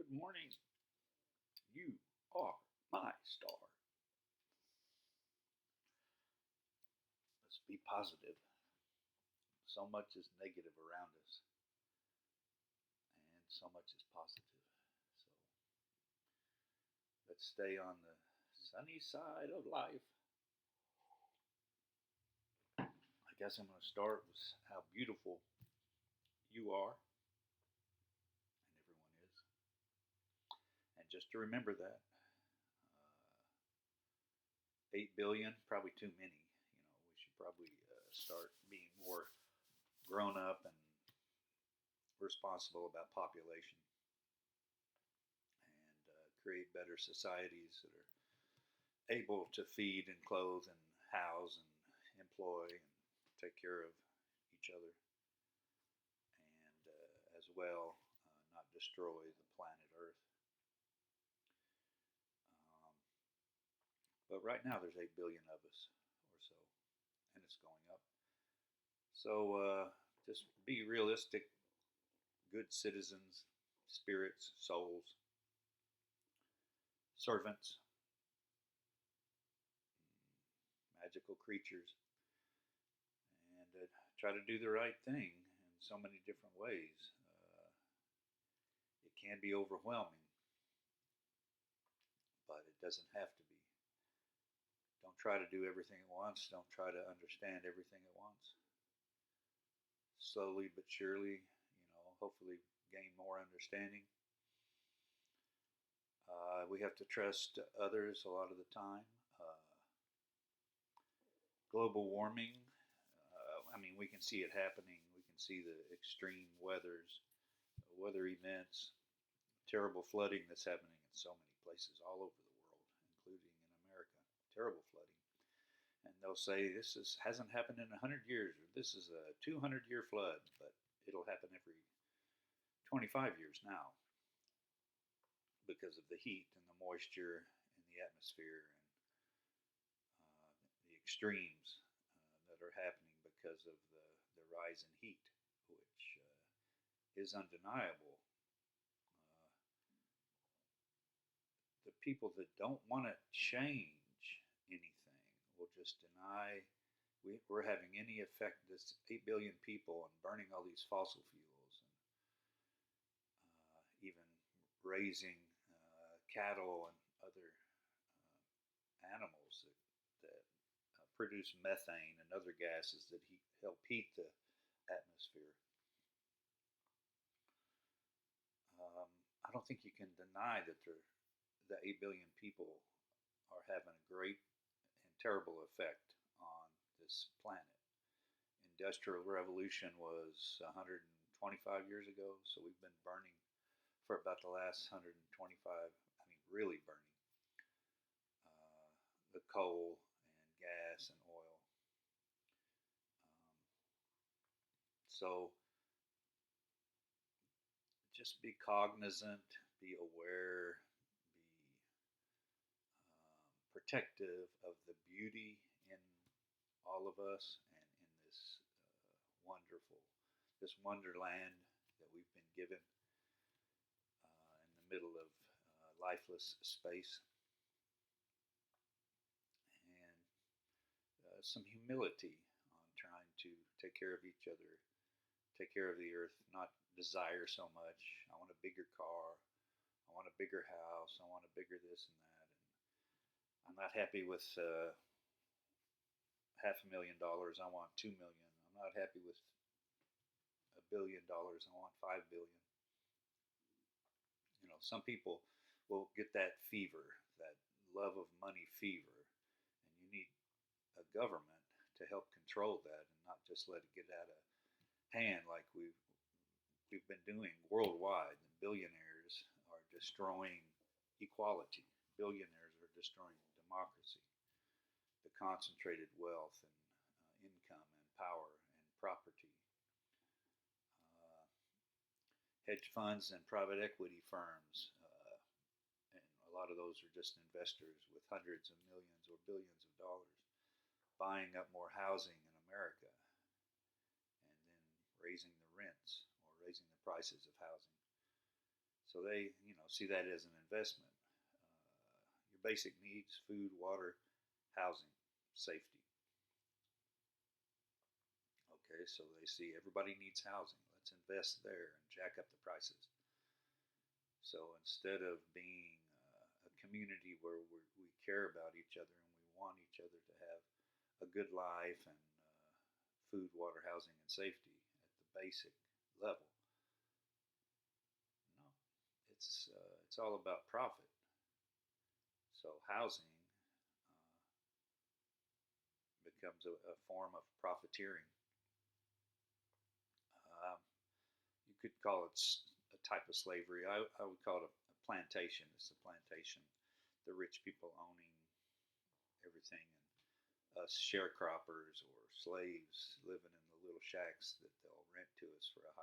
Good morning. You are my star. Let's be positive. So much is negative around us, and so much is positive. So let's stay on the sunny side of life. I guess I'm going to start with how beautiful you are, and everyone is. And just to remember that, 8 billion, probably too many. We should probably start being more grown up and responsible about population and create better societies that are able to feed and clothe and house and employ and take care of each other and as well not destroy the planet Earth. Um, but right now there's 8 billion of us or so, and it's going up. So just be realistic, good citizens, spirits, souls, servants, magical creatures, and try to do the right thing in so many different ways. It can be overwhelming, but it doesn't have to be. Don't try to do everything at once. Don't try to understand everything at once. Slowly but surely, hopefully gain more understanding. We have to trust others a lot of the time. Global warming, we can see it happening. We can see the extreme weather events, terrible flooding that's happening in so many places all over the world, including in America. Terrible flooding. And they'll say hasn't happened in 100 years, or this is a 200-year flood, but it'll happen every 25 years now because of the heat and the moisture in the atmosphere and the extremes that are happening because of the rise in heat, which is undeniable. The people that don't want to change anything will just deny we're having any effect, this 8 billion people, and burning all these fossil fuels and even raising cattle and other animals that produce methane and other gases that help heat the atmosphere. I don't think you can deny that the 8 billion people are having a great and terrible effect on this planet. Industrial revolution was 125 years ago, so we've been burning for about the last 125. Really burning the coal and gas and oil. So just be cognizant, be aware, be protective of the beauty in all of us and in this wonderland that we've been given in the middle of lifeless space, and some humility on trying to take care of each other, take care of the earth, not desire so much. I want a bigger car. I want a bigger house. I want a bigger this and that. And I'm not happy with $500,000. I want 2 million. I'm not happy with $1 billion. I want 5 billion. Some people will get that fever, that love of money fever, and you need a government to help control that and not just let it get out of hand like we've been doing worldwide. The billionaires are destroying equality. Billionaires are destroying democracy, the concentrated wealth and income and power and property. Hedge funds and private equity firms, and a lot of those are just investors with hundreds of millions or billions of dollars buying up more housing in America and then raising the rents or raising the prices of housing. So see that as an investment. Your basic needs: food, water, housing, safety. Okay, so they see everybody needs housing. Let's invest there and jack up the prices. So instead of being a community where we care about each other and we want each other to have a good life and food, water, housing, and safety at the basic level, no, it's all about profit. So housing becomes a form of profiteering. Um, you could call it a type of slavery. I would call it a plantation. It's a plantation. The rich people owning everything, and us sharecroppers or slaves living in the little shacks that they'll rent to us for a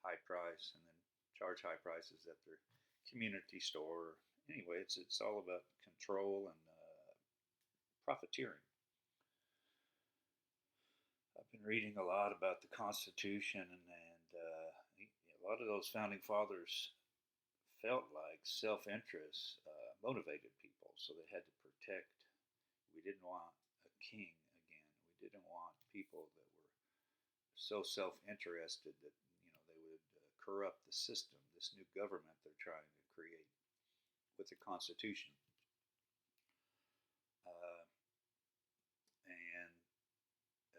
high price, and then charge high prices at their community store. Anyway, it's all about control and profiteering. I've been reading a lot about the Constitution, and a lot of those founding fathers felt like self-interest motivated people, so they had to protect. We didn't want a king again. We didn't want people that were so self-interested that they would corrupt the system, this new government they're trying to create with the Constitution. Uh, and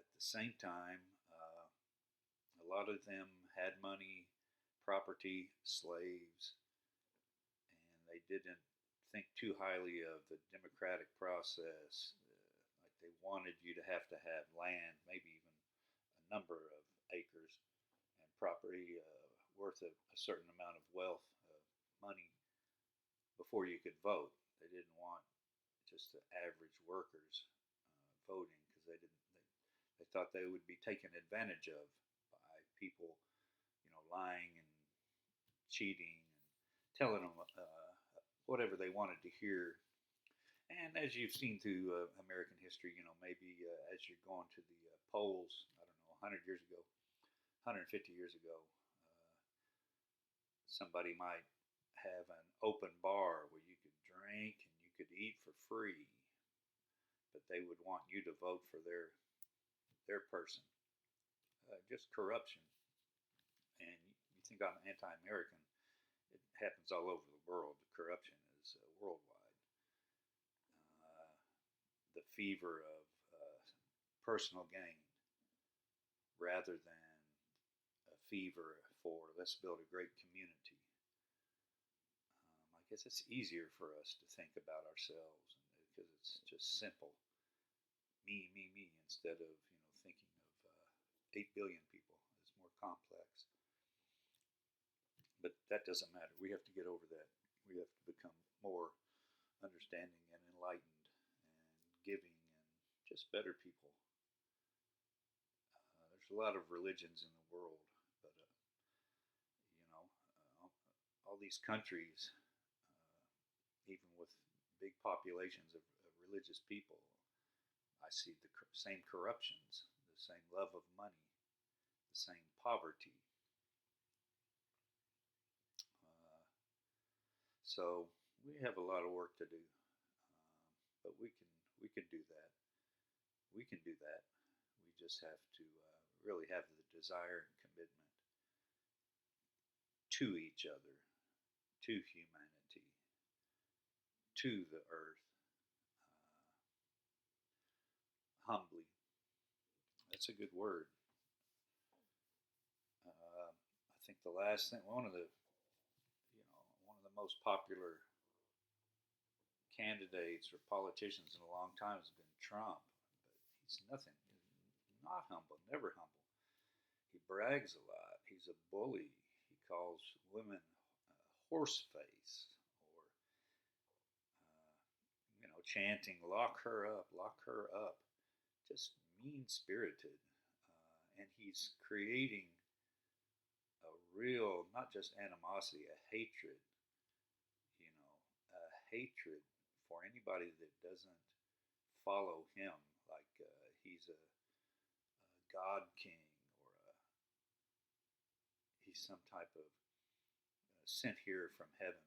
at the same time, a lot of them had money, property, slaves, and they didn't think too highly of the democratic process. Like they wanted you to have land, maybe even a number of acres, and property worth a certain amount of wealth, money, before you could vote. They didn't want just the average workers voting because they thought they would be taken advantage of by people, lying and cheating and telling them whatever they wanted to hear. And as you've seen through American history, maybe as you're going to the polls, I don't know, 100 years ago, 150 years ago, somebody might have an open bar where you could drink and you could eat for free, but they would want you to vote for their person. Just corruption. And you think I'm anti-American? It happens all over the world. The corruption is worldwide. The fever of personal gain rather than a fever for let's build a great community. I guess it's easier for us to think about ourselves because it's just simple. Me, me, me, instead of thinking of 8 billion people. It's more complex. But that doesn't matter. We have to get over that. We have to become more understanding and enlightened and giving and just better people. There's a lot of religions in the world, but all these countries, even with big populations of religious people, I see the same corruptions, the same love of money, the same poverty. So we have a lot of work to do, but we can do that. We can do that. We just have to really have the desire and commitment to each other, to humanity, to the earth, humbly. That's a good word. I think the last thing, one of the most popular candidates or politicians in a long time has been Trump, but he's nothing. He's not humble, never humble. He brags a lot. He's a bully. He calls women horse face, or chanting "lock her up, lock her up." Just mean spirited, and he's creating a real, not just animosity, a hatred. A hatred for anybody that doesn't follow him, like he's a god king, or he's some type of sent here from heaven.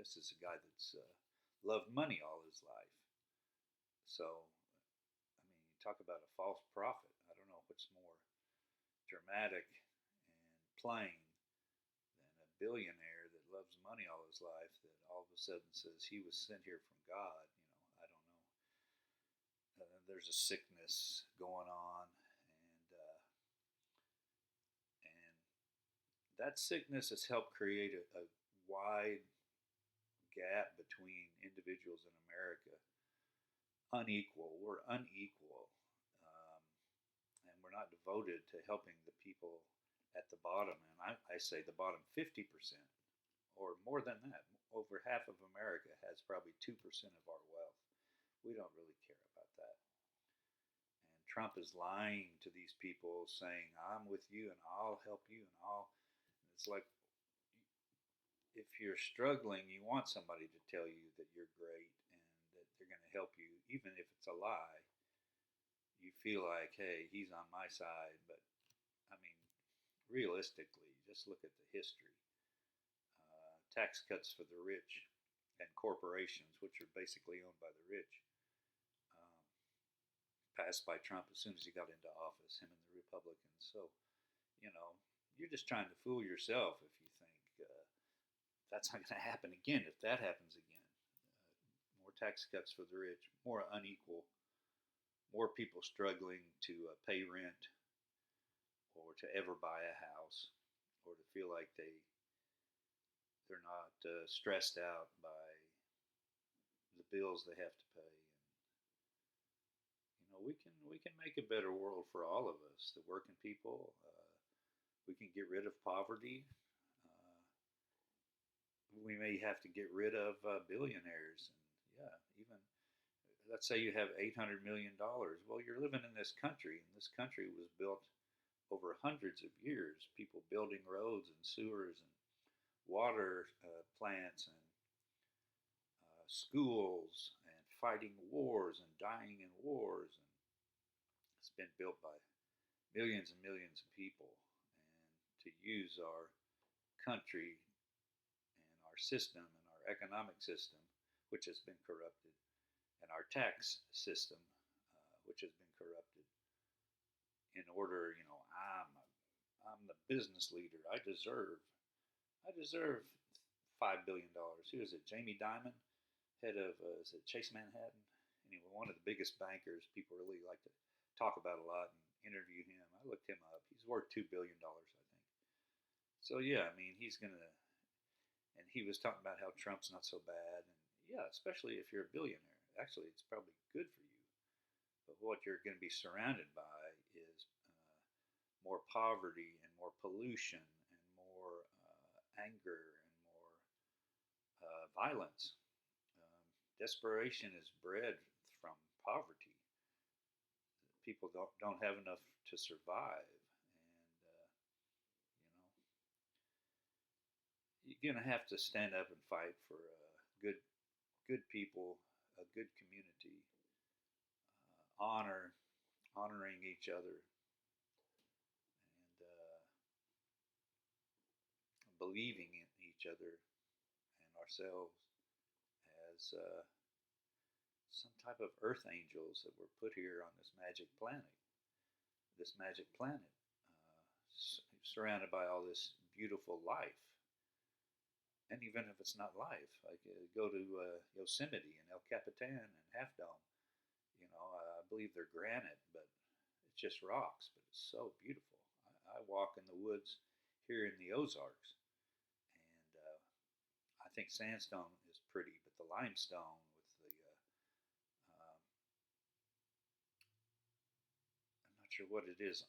This is a guy that's loved money all his life. So, I mean, you talk about a false prophet. I don't know what's more dramatic and plain than a billionaire that loves money all his life that all of a sudden says he was sent here from God. I don't know. There's a sickness going on, and that sickness has helped create a wide gap between individuals in America. Unequal. We're unequal, um, and we're not devoted to helping the people at the bottom. And I say the bottom 50%, or more than that. Over half of America has probably 2% of our wealth. We don't really care about that. And Trump is lying to these people, saying, "I'm with you, and I'll help you, and I'll." And it's like, if you're struggling, you want somebody to tell you that you're great and that they're going to help you, even if it's a lie. You feel like, hey, he's on my side. But I mean, realistically, just look at the history. Tax cuts for the rich and corporations, which are basically owned by the rich, um, passed by Trump as soon as he got into office, him and the Republicans. So, you know, you're just trying to fool yourself if you think that's not going to happen again. If that happens again, more tax cuts for the rich, more unequal, more people struggling to pay rent or to ever buy a house or to feel like they're not stressed out by the bills they have to pay. And we can make a better world for all of us, the working people. We can get rid of poverty. Uh, we may have to get rid of billionaires, and yeah, even let's say you have $800 million. Well, you're living in this country, and this country was built over hundreds of years. People building roads and sewers and water plants and schools and fighting wars and dying in wars, and it's been built by millions and millions of people. And to use our country and our system and our economic system, which has been corrupted, and our tax system, which has been corrupted, in order, I'm the business leader. I deserve $5 billion. Who is it? Jamie Dimon, head of is it Chase Manhattan? Anyway, one of the biggest bankers. People really like to talk about a lot and interview him. I looked him up. He's worth $2 billion, I think. So yeah, I mean, he's gonna. And he was talking about how Trump's not so bad, and yeah, especially if you're a billionaire. Actually, it's probably good for you. But what you're going to be surrounded by is more poverty and more pollution and more anger and more violence. Desperation is bred from poverty. People don't have enough to survive, and you're gonna have to stand up and fight for good people, a good community, honoring each other, and believing in each other and ourselves as some type of earth angels that were put here on this magic planet. This magic planet, surrounded by all this beautiful life. And even if it's not life, like go to Yosemite and El Capitan and Half Dome. I believe they're granite, but it's just rocks. But it's so beautiful. I walk in the woods here in the Ozarks, and I think sandstone is pretty, but the limestone with the I'm not sure what it is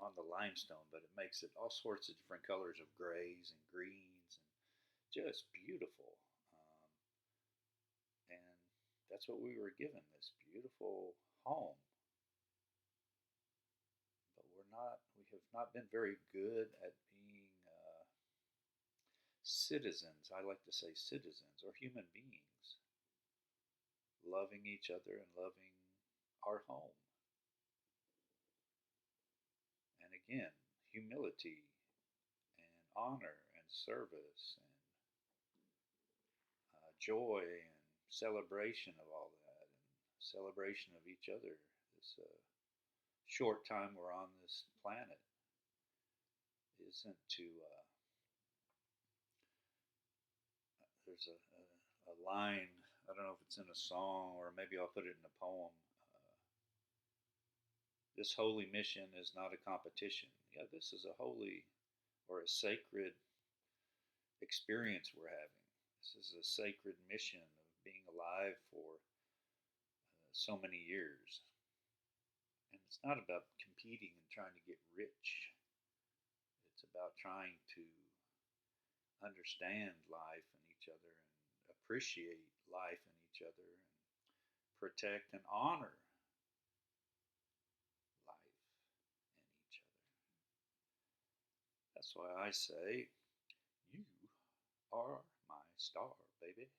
on the limestone, but it makes it all sorts of different colors of grays and greens and just beautiful. And that's what we were given, this beautiful home. But we have not been very good at being citizens. I like to say citizens or human beings, loving each other and loving our home. And again, humility and honor and service and joy and celebration of all that, and celebration of each other. This short time we're on this planet isn't to. There's a line. I don't know if it's in a song or maybe I'll put it in a poem. This holy mission is not a competition. Yeah, this is a holy or a sacred experience we're having. This is a sacred mission of being alive for so many years. And it's not about competing and trying to get rich. It's about trying to understand life and each other and appreciate life and each other and protect and honor life and each other. That's why I say, you are my star, baby.